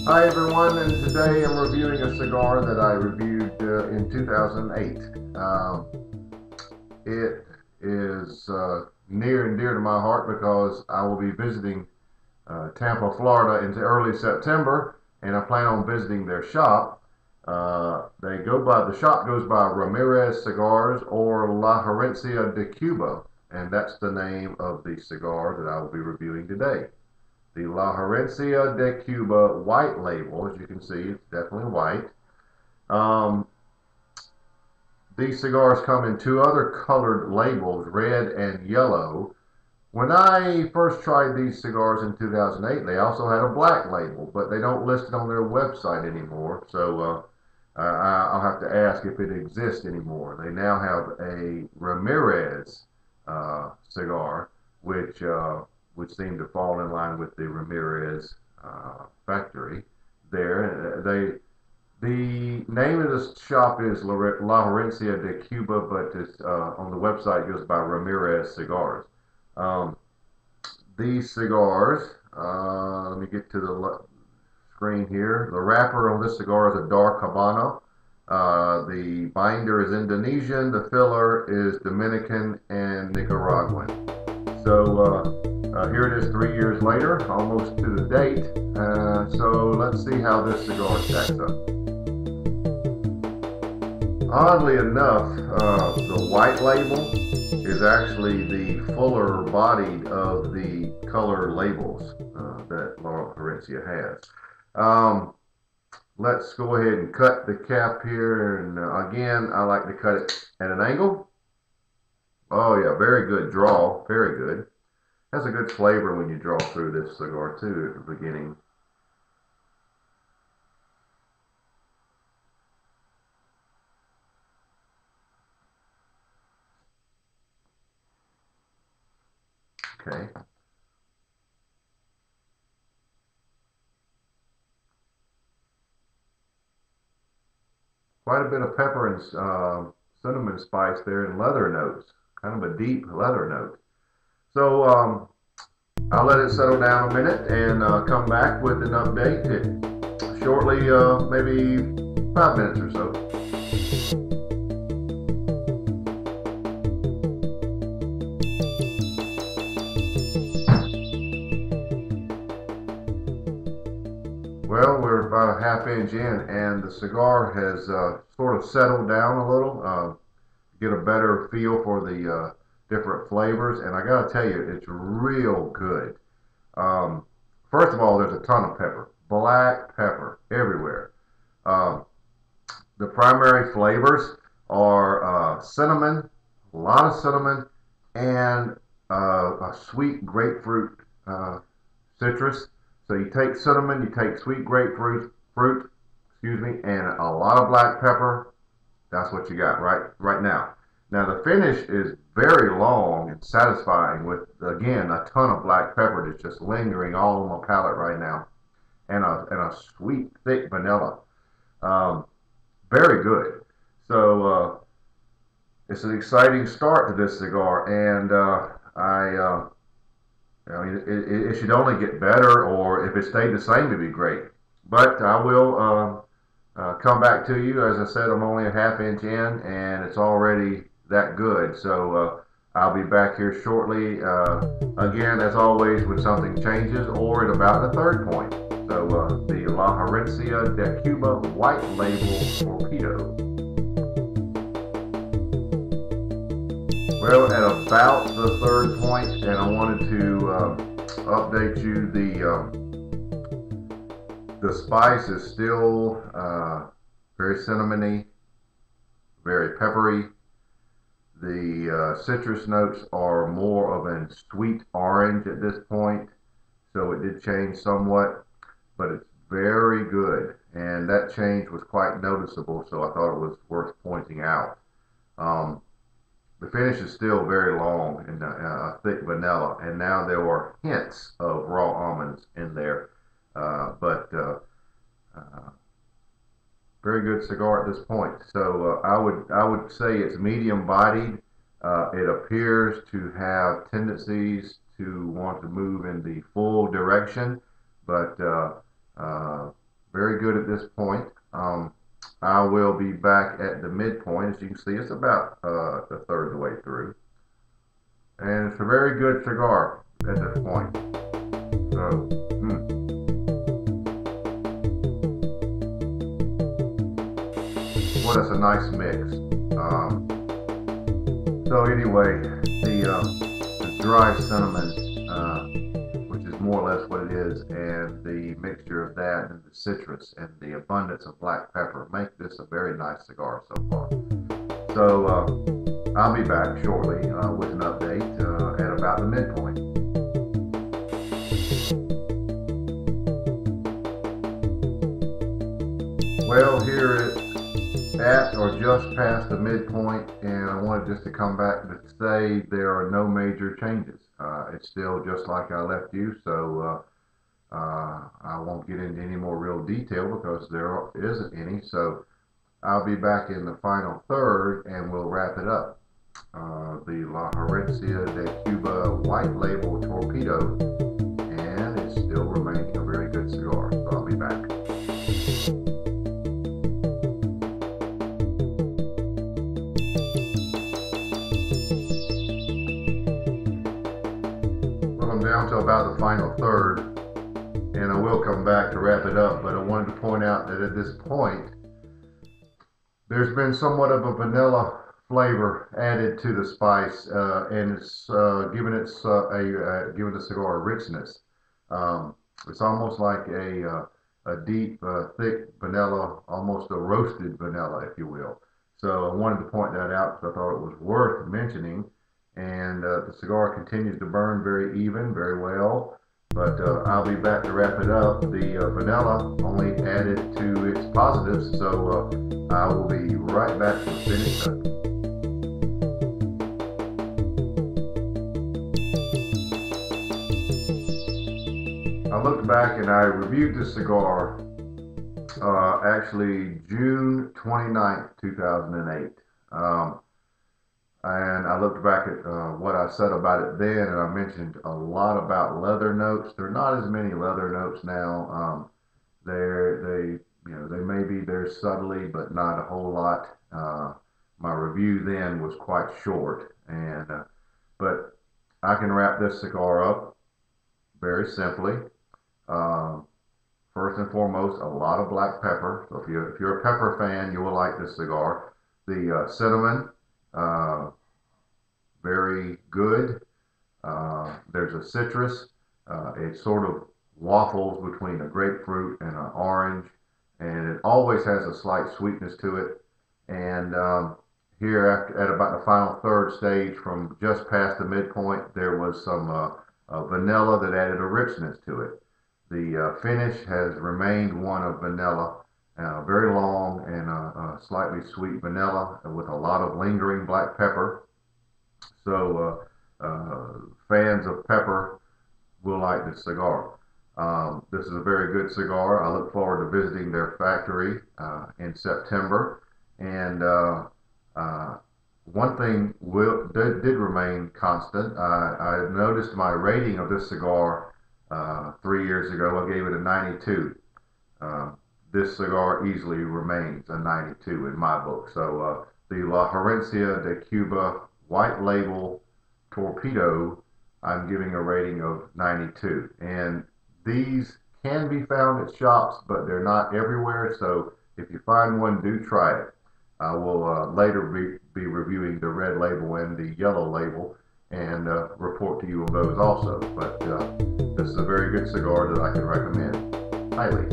Hi everyone, and today I'm reviewing a cigar that I reviewed in 2008. It is near and dear to my heart because I will be visiting Tampa, Florida in early September, and I plan on visiting their shop. The shop goes by Ramirez Cigars or La Herencia de Cuba, and that's the name of the cigar that I will be reviewing today. The La Herencia de Cuba white label, as you can see, it's definitely white. These cigars come in two other colored labels, red and yellow. When I first tried these cigars in 2008, they also had a black label, but they don't list it on their website anymore, so I'll have to ask if it exists anymore. They now have a Ramirez cigar, which would seem to fall in line with the Ramirez factory there. The name of the shop is La Herencia de Cuba, but it's, on the website it goes by Ramirez Cigars. These cigars, let me get to the screen here. The wrapper on this cigar is a dark Habano. The binder is Indonesian, the filler is Dominican and Nicaraguan. So here it is 3 years later, almost to the date. So let's see how this cigar stacks up. Oddly enough, the white label is actually the fuller bodied of the color labels that La Herencia has. Let's go ahead and cut the cap here, and again, I like to cut it at an angle. Oh yeah, very good draw, very good. Has a good flavor when you draw through this cigar too at the beginning. Okay. Quite a bit of pepper and cinnamon spice there and leather notes. Kind of a deep leather note. So I'll let it settle down a minute and come back with an update shortly, maybe 5 minutes or so. Well, we're about a half inch in, and the cigar has sort of settled down a little. Get a better feel for the different flavors, and I gotta tell you, it's real good. First of all, there's a ton of pepper, black pepper everywhere. The primary flavors are cinnamon, a lot of cinnamon, and a sweet grapefruit citrus. So you take cinnamon, you take sweet grapefruit, and a lot of black pepper. That's what you got right now. Now the finish is very long and satisfying with, again, a ton of black pepper that's just lingering all on my palate right now, and a sweet, thick vanilla. Very good. So it's an exciting start to this cigar, and I mean, it should only get better, or if it stayed the same, it'd be great. But I will come back to you. As I said, I'm only a half inch in, and it's already that good. So I'll be back here shortly. Again, as always, when something changes, or at about the third point. So the La Herencia de Cuba white label Torpedo. Well, at about the third point, and I wanted to update you, the spice is still very cinnamony, very peppery. The citrus notes are more of a sweet orange at this point, so it did change somewhat, but it's very good, and that change was quite noticeable, so I thought it was worth pointing out. The finish is still very long and a thick vanilla, and now there are hints of raw almonds in there, but very good cigar at this point. So I would say it's medium bodied. It appears to have tendencies to want to move in the full direction, but uh, very good at this point. I will be back at the midpoint. As you can see, it's about a third of the way through, and it's a very good cigar at this point. So. Well, that's a nice mix. So anyway, the dry cinnamon, which is more or less what it is, and the mixture of that and the citrus and the abundance of black pepper make this a very nice cigar so far. So I'll be back shortly with an update at about the midpoint. Well, here at or just past the midpoint, and I wanted just to come back to say there are no major changes. It's still just like I left you, so I won't get into any more real detail because there isn't any. So I'll be back in the final third and we'll wrap it up. The La Herencia de Cuba White Label Torpedo, and it's still remaining a very good cigar, so I'll be back. I'm down to about the final third, and I will come back to wrap it up, but I wanted to point out that at this point there's been somewhat of a vanilla flavor added to the spice, and it's given the cigar a richness. It's almost like a deep, thick vanilla, almost a roasted vanilla, if you will. So I wanted to point that out because I thought it was worth mentioning. And the cigar continues to burn very even, very well. But I'll be back to wrap it up. The vanilla only added to its positives, so I will be right back to finish up. I looked back and I reviewed this cigar actually June 29th, 2008. And I looked back at what I said about it then, and I mentioned a lot about leather notes. There are not as many leather notes now. They may be there subtly, but not a whole lot. My review then was quite short, and but I can wrap this cigar up very simply. First and foremost, a lot of black pepper. So if you're a pepper fan, you will like this cigar. The cinnamon. Very good. There's a citrus. It sort of waffles between a grapefruit and an orange, and it always has a slight sweetness to it. And here at about the final third stage, from just past the midpoint, there was some vanilla that added a richness to it. The finish has remained one of vanilla, very long and slightly sweet vanilla with a lot of lingering black pepper. So fans of pepper will like this cigar. This is a very good cigar. I look forward to visiting their factory in September. And one thing did remain constant. I noticed my rating of this cigar 3 years ago. I gave it a 92. This cigar easily remains a 92 in my book. So the La Herencia de Cuba White Label Torpedo, I'm giving a rating of 92. And these can be found at shops, but they're not everywhere. So if you find one, do try it. I will later be reviewing the red label and the yellow label and report to you on those also. But this is a very good cigar that I can recommend highly.